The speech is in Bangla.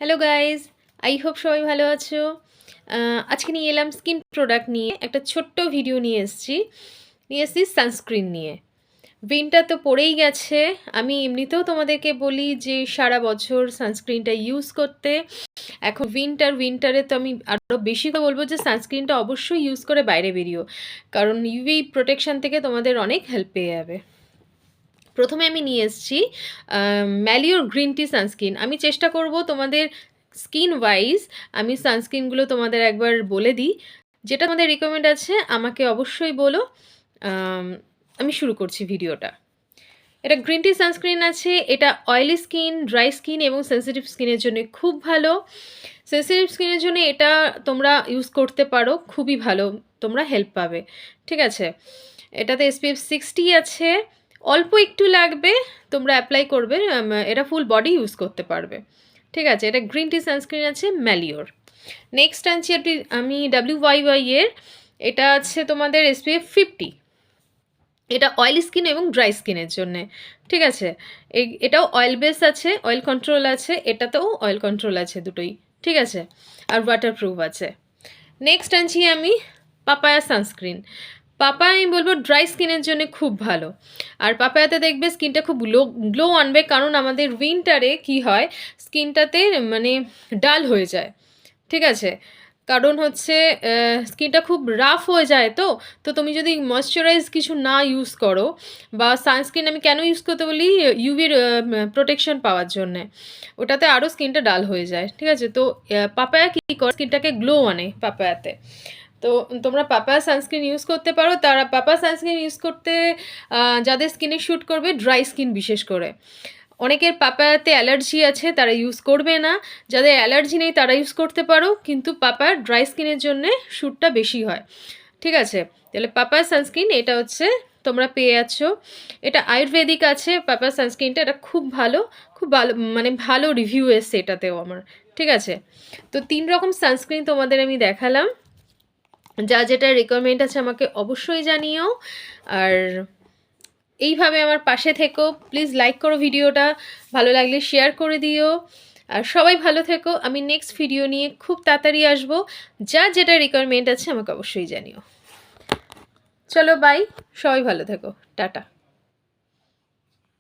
হ্যালো গাইজ, আই হোপ সবাই ভালো আছো। আজকে নিয়ে এলাম স্কিন প্রোডাক্ট নিয়ে একটা ছোট্ট ভিডিও নিয়ে এসেছি সানস্ক্রিন নিয়ে। উইন্টার তো পড়েই গেছে। আমি এমনিতেও তোমাদেরকে বলি যে সারা বছর সানস্ক্রিনটা ইউজ করতে। এখন উইন্টারে তো আমি আরও বেশি করে বলবো যে সানস্ক্রিনটা অবশ্যই ইউজ করে বাইরে বেরিও, কারণ ইউভি প্রোটেকশন থেকে তোমাদের অনেক হেল্প পেয়ে যাবে। প্রথমে আমি নিয়ে এসেছি ম্যালিওর গ্রিন টি সানস্ক্রিন। আমি চেষ্টা করব তোমাদের স্কিন ওয়াইজ আমি সানস্ক্রিনগুলো তোমাদের একবার বলে দিই, যেটা তোমাদের রিকমেন্ড আছে আমাকে অবশ্যই বলো। আমি শুরু করছি ভিডিওটা। এটা গ্রিন টি সানস্ক্রিন আছে। এটা অয়েলি স্কিন, ড্রাই স্কিন এবং সেন্সিটিভ স্কিনের জন্য খুব ভালো। সেন্সিটিভ স্কিনের জন্য এটা তোমরা ইউজ করতে পারো, খুবই ভালো, তোমরা হেল্প পাবে। ঠিক আছে, এটাতে SPF 60 আছে। অল্প একটু লাগবে, তোমরা অ্যাপ্লাই করবে, এটা ফুল বডি ইউজ করতে পারবে। ঠিক আছে, এটা গ্রিন টি সানস্ক্রিন আছে ম্যালিওর। নেক্সট আনছি আমি WYY এর। এটা আছে তোমাদের SPF 50। এটা অয়েলি স্কিন এবং ড্রাই স্কিনের জন্যে। ঠিক আছে, এটাও অয়েল বেস আছে, অয়েল কন্ট্রোল আছে, এটাতেও অয়েল কন্ট্রোল আছে, দুটোই। ঠিক আছে, আর ওয়াটারপ্রুফ আছে। নেক্সট আনছি আমি পাপায়া সানস্ক্রিন। পাপায়া আমি বলবো ড্রাই স্কিনের জন্য খুব ভালো। আর পাপায়াতে দেখবে স্কিনটা খুব গ্লো আনবে, কারণ আমাদের উইন্টারে কি হয়, স্কিনটাতে মানে ডাল হয়ে যায়। ঠিক আছে, কারণ হচ্ছে স্কিনটা খুব রাফ হয়ে যায়। তো তো তুমি যদি ময়শ্চারাইজ কিছু না ইউজ করো, বা সানস্ক্রিন আমি কেন ইউজ করতে বলি, ইউভির প্রোটেকশন পাওয়ার জন্যে, ওটাতে আরও স্কিনটা ডাল হয়ে যায়। ঠিক আছে, তো পাপায়া কী করে স্কিনটাকে গ্লো আনে পাপায়াতে। তো তোমরা পাপায়া সানস্ক্রিন ইউজ করতে পারো। তারা পাপায়া সানস্ক্রিন ইউজ করতে যাদের স্কিনে শ্যুট করবে, ড্রাই স্কিন বিশেষ করে। অনেকের পাপায়াতে অ্যালার্জি আছে, তারা ইউজ করবে না। যাদের অ্যালার্জি নেই তারা ইউজ করতে পারো, কিন্তু পাপায়ার ড্রাই স্কিনের জন্যে শ্যুটটা বেশি হয়। ঠিক আছে, তাহলে পাপায়া সানস্ক্রিন এটা হচ্ছে তোমরা পেয়ে যাচ্ছো। এটা আয়ুর্বেদিক আছে পাপায়া সানস্ক্রিনটা, এটা খুব ভালো, খুব ভালো, মানে ভালো রিভিউ এসছে এটাতেও আমার। ঠিক আছে, তো 3 রকম সানস্ক্রিন তোমাদের আমি দেখালাম। যা যেটা রিকোয়ারমেন্ট আছে আমাকে অবশ্যই জানিও। আর এইভাবে আমার পাশে থেকো। প্লিজ লাইক করো ভিডিওটা, ভালো লাগলে শেয়ার করে দিও। আর সবাই ভালো থেকো। আমি নেক্সট ভিডিও নিয়ে খুব তাড়াতাড়ি আসবো। যা যেটা রিকোয়ারমেন্ট আছে আমাকে অবশ্যই জানিও। চলো বাই, সবাই ভালো থেকো, টাটা।